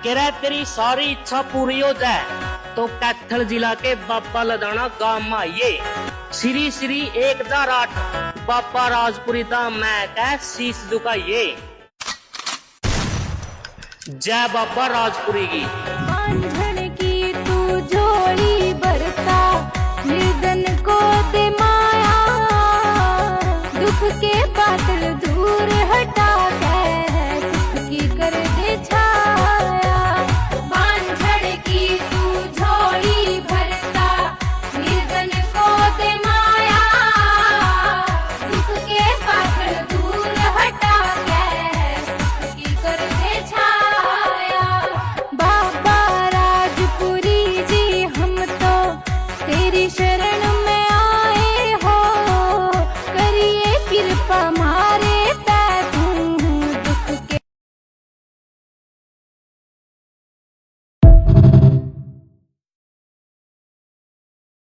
कह रहा तेरी सारी इच्छा पूरी हो जाए तो कैथल जिला के बाबा लदाना गांव में आइए। श्री श्री 1008 बाबा राजपुरी धाम में कह शीश झुकाइए। जय बाबा राजपुरी की।